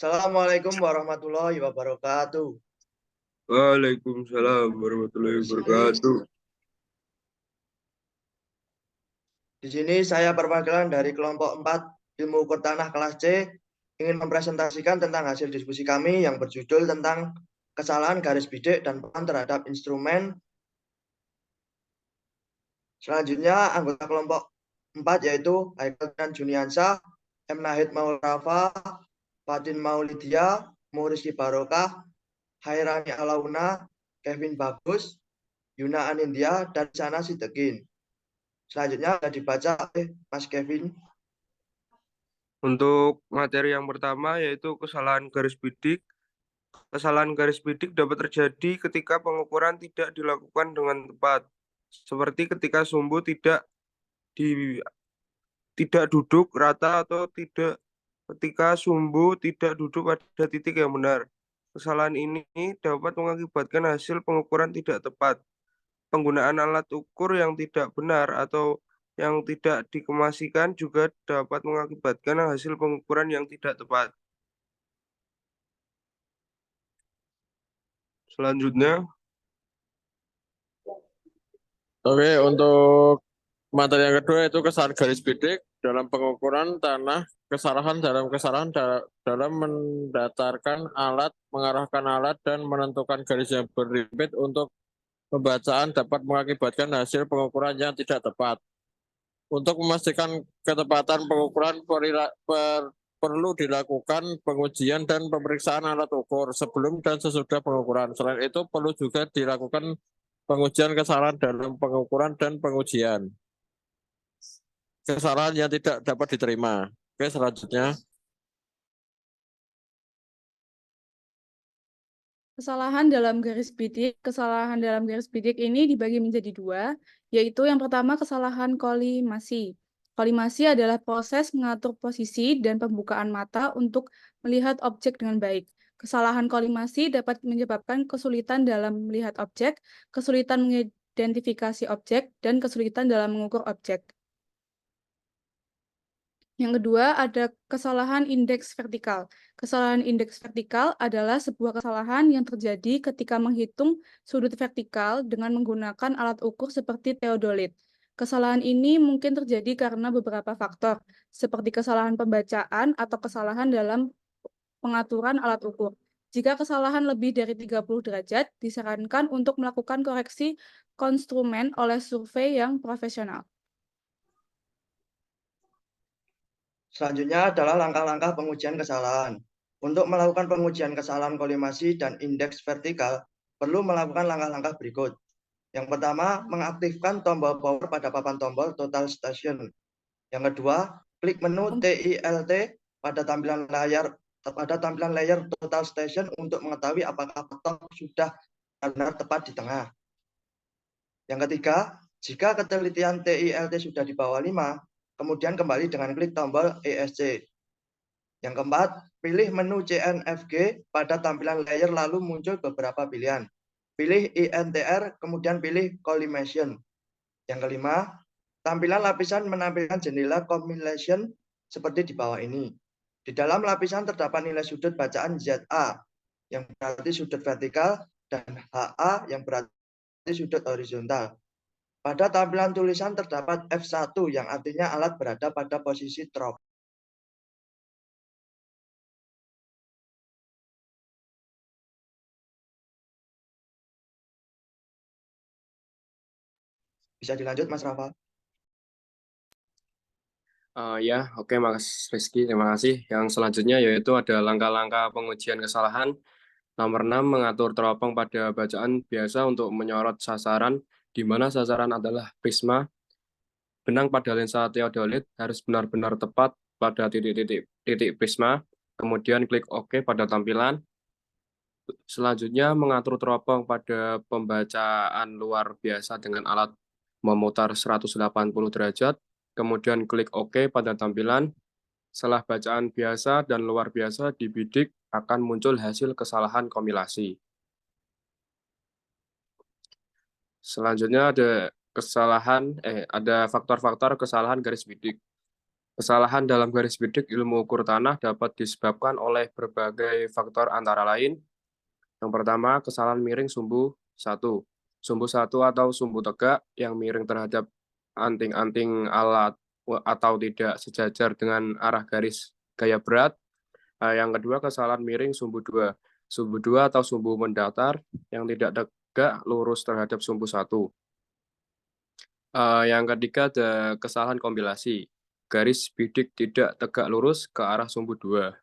Assalamualaikum warahmatullahi wabarakatuh. Waalaikumsalam warahmatullahi wabarakatuh. Di sini saya perwakilan dari kelompok 4 Ilmu Ukur Tanah kelas C ingin mempresentasikan tentang hasil diskusi kami yang berjudul tentang kesalahan garis bidik dan peran terhadap instrumen. Selanjutnya anggota kelompok 4 yaitu Haikal dan Juniansyah, M. Nahid Maulafa, Fatin Maulidia, Muriski Barokah, Hairani Alauna, Kevin Bagus, Yuna Anindya, dan Sana Sidekin. Selanjutnya ada dibaca oleh Mas Kevin. Untuk materi yang pertama yaitu kesalahan garis bidik. Kesalahan garis bidik dapat terjadi ketika pengukuran tidak dilakukan dengan tepat, seperti ketika sumbu tidak duduk rata atau ketika sumbu tidak duduk pada titik yang benar. Kesalahan ini dapat mengakibatkan hasil pengukuran tidak tepat. Penggunaan alat ukur yang tidak benar atau yang tidak dikemasikan juga dapat mengakibatkan hasil pengukuran yang tidak tepat. Selanjutnya, Oke, untuk materi yang kedua itu kesalahan garis bidik dalam pengukuran tanah, dalam mendatarkan alat, mengarahkan alat, dan menentukan garis yang berlimpit untuk pembacaan dapat mengakibatkan hasil pengukuran yang tidak tepat. Untuk memastikan ketepatan pengukuran perlu dilakukan pengujian dan pemeriksaan alat ukur sebelum dan sesudah pengukuran. Selain itu perlu juga dilakukan pengujian kesalahan dalam pengukuran dan pengujian kesalahan yang tidak dapat diterima. Oke, selanjutnya. Kesalahan dalam garis bidik ini dibagi menjadi dua, yaitu yang pertama kesalahan kolimasi. Kolimasi adalah proses mengatur posisi dan pembukaan mata untuk melihat objek dengan baik. Kesalahan kolimasi dapat menyebabkan kesulitan dalam melihat objek, kesulitan mengidentifikasi objek, dan kesulitan dalam mengukur objek. Yang kedua, ada kesalahan indeks vertikal. Kesalahan indeks vertikal adalah sebuah kesalahan yang terjadi ketika menghitung sudut vertikal dengan menggunakan alat ukur seperti teodolit. Kesalahan ini mungkin terjadi karena beberapa faktor, seperti kesalahan pembacaan atau kesalahan dalam pengaturan alat ukur. Jika kesalahan lebih dari 30 derajat, disarankan untuk melakukan koreksi konstrumen oleh survei yang profesional. Selanjutnya adalah langkah-langkah pengujian kesalahan. Untuk melakukan pengujian kesalahan kolimasi dan indeks vertikal, perlu melakukan langkah-langkah berikut. Yang pertama, mengaktifkan tombol power pada papan tombol total station. Yang kedua, klik menu TILT pada tampilan layer total station untuk mengetahui apakah petok sudah benar tepat di tengah. Yang ketiga, jika ketelitian TILT sudah di bawah 5, kemudian kembali dengan klik tombol ESC. Yang keempat, pilih menu CNFG pada tampilan layer lalu muncul beberapa pilihan. Pilih INTR, kemudian pilih Collimation. Yang kelima, tampilan lapisan menampilkan jendela Collimation seperti di bawah ini. Di dalam lapisan terdapat nilai sudut bacaan ZA yang berarti sudut vertikal dan HA yang berarti sudut horizontal. Pada tampilan tulisan terdapat F1 yang artinya alat berada pada posisi drop. Bisa dilanjut, Mas Rafa. Oke, Mas Rizky, terima kasih. Yang selanjutnya yaitu ada langkah-langkah pengujian kesalahan. Nomor 6, mengatur teropong pada bacaan biasa untuk menyorot sasaran, di mana sasaran adalah prisma. Benang pada lensa teodolit harus benar-benar tepat pada titik prisma. Kemudian klik OK pada tampilan. Selanjutnya, mengatur teropong pada pembacaan luar biasa dengan alat memutar 180 derajat. Kemudian klik OK pada tampilan. Setelah bacaan biasa dan luar biasa di bidik, akan muncul hasil kesalahan kompilasi. Selanjutnya ada faktor-faktor kesalahan garis bidik. Kesalahan dalam garis bidik ilmu ukur tanah dapat disebabkan oleh berbagai faktor antara lain. Yang pertama, kesalahan miring sumbu 1. Sumbu 1 atau sumbu tegak yang miring terhadap anting-anting alat atau tidak sejajar dengan arah garis gaya berat. Yang kedua, kesalahan miring sumbu 2. Sumbu 2 atau sumbu mendatar yang tidak tegak lurus terhadap sumbu 1. Yang ketiga ada kesalahan kompilasi. Garis bidik tidak tegak lurus ke arah sumbu 2.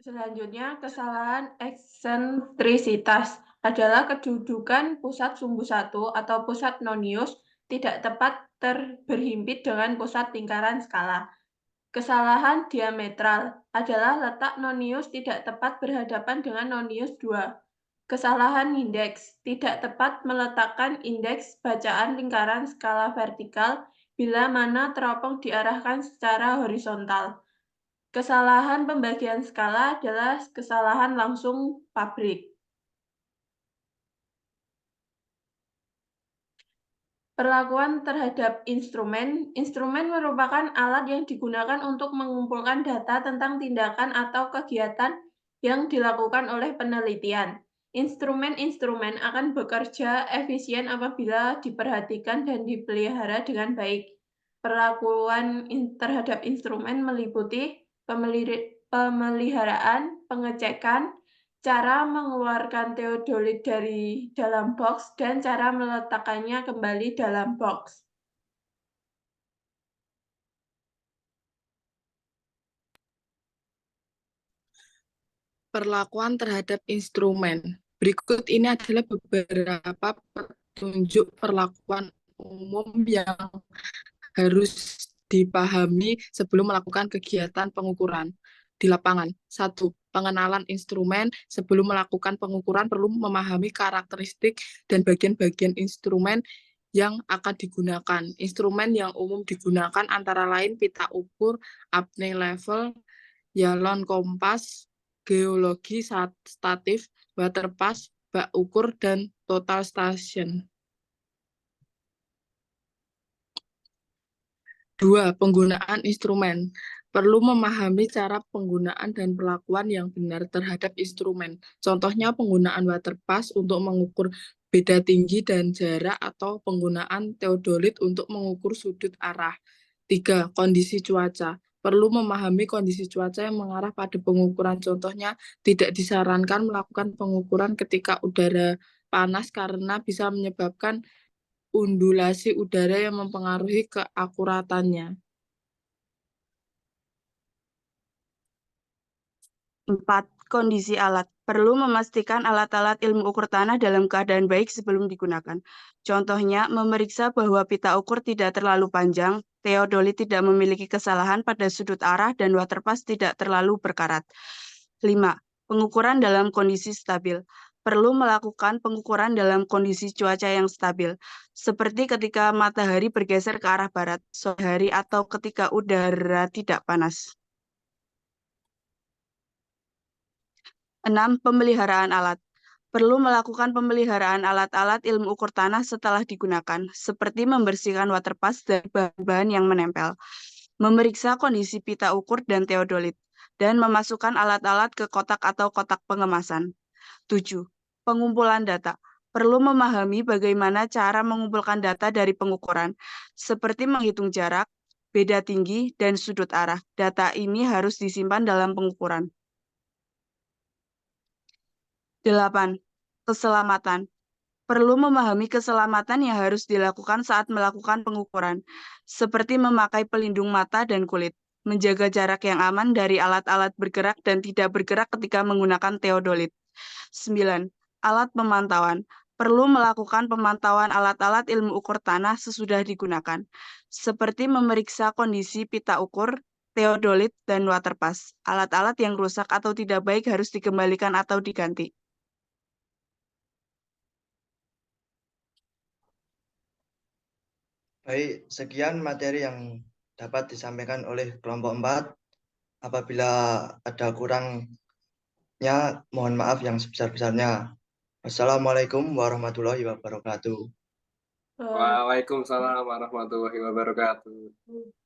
Selanjutnya, kesalahan eksentrisitas adalah kedudukan pusat sumbu 1 atau pusat nonius tidak tepat berhimpit dengan pusat lingkaran skala. Kesalahan diametral adalah letak nonius tidak tepat berhadapan dengan nonius 2. Kesalahan indeks tidak tepat meletakkan indeks bacaan lingkaran skala vertikal bila mana teropong diarahkan secara horizontal. Kesalahan pembagian skala adalah kesalahan langsung pabrik. Perlakuan terhadap instrumen. Instrumen merupakan alat yang digunakan untuk mengumpulkan data tentang tindakan atau kegiatan yang dilakukan oleh penelitian. Instrumen-instrumen akan bekerja efisien apabila diperhatikan dan dipelihara dengan baik. Perlakuan terhadap instrumen meliputi pemeliharaan, pengecekan, cara mengeluarkan teodolit dari dalam box, dan cara meletakkannya kembali dalam box. Perlakuan terhadap instrumen. Berikut ini adalah beberapa petunjuk perlakuan umum yang harus dipahami sebelum melakukan kegiatan pengukuran di lapangan. 1. Pengenalan instrumen. Sebelum melakukan pengukuran perlu memahami karakteristik dan bagian-bagian instrumen yang akan digunakan. Instrumen yang umum digunakan antara lain pita ukur, apnea level, galon kompas, geologi statif, waterpass, bak ukur, dan total station. 2. Penggunaan instrumen. Perlu memahami cara penggunaan dan perlakuan yang benar terhadap instrumen. Contohnya penggunaan waterpass untuk mengukur beda tinggi dan jarak atau penggunaan teodolit untuk mengukur sudut arah. 3. Kondisi cuaca. Perlu memahami kondisi cuaca yang mengarah pada pengukuran. Contohnya, tidak disarankan melakukan pengukuran ketika udara panas karena bisa menyebabkan undulasi udara yang mempengaruhi keakuratannya. 4. Kondisi alat. Perlu memastikan alat-alat ilmu ukur tanah dalam keadaan baik sebelum digunakan. Contohnya, memeriksa bahwa pita ukur tidak terlalu panjang, teodolit tidak memiliki kesalahan pada sudut arah, dan waterpass tidak terlalu berkarat. 5. Pengukuran dalam kondisi stabil. Perlu melakukan pengukuran dalam kondisi cuaca yang stabil, seperti ketika matahari bergeser ke arah barat, sore hari, atau ketika udara tidak panas. 6. Pemeliharaan alat. Perlu melakukan pemeliharaan alat-alat ilmu ukur tanah setelah digunakan, seperti membersihkan waterpass dari bahan-bahan yang menempel, memeriksa kondisi pita ukur dan teodolit, dan memasukkan alat-alat ke kotak atau kotak pengemasan. 7. Pengumpulan data. Perlu memahami bagaimana cara mengumpulkan data dari pengukuran, seperti menghitung jarak, beda tinggi, dan sudut arah. Data ini harus disimpan dalam pengukuran. 8. Keselamatan. Perlu memahami keselamatan yang harus dilakukan saat melakukan pengukuran, seperti memakai pelindung mata dan kulit, menjaga jarak yang aman dari alat-alat bergerak dan tidak bergerak ketika menggunakan teodolit. 9. Alat pemantauan. Perlu melakukan pemantauan alat-alat ilmu ukur tanah sesudah digunakan, seperti memeriksa kondisi pita ukur, teodolit, dan waterpass. Alat-alat yang rusak atau tidak baik harus dikembalikan atau diganti. Baik, sekian materi yang dapat disampaikan oleh kelompok 4. Apabila ada kurangnya, mohon maaf yang sebesar-besarnya. Wassalamualaikum warahmatullahi wabarakatuh. Eh, Waalaikumsalam warahmatullahi wabarakatuh.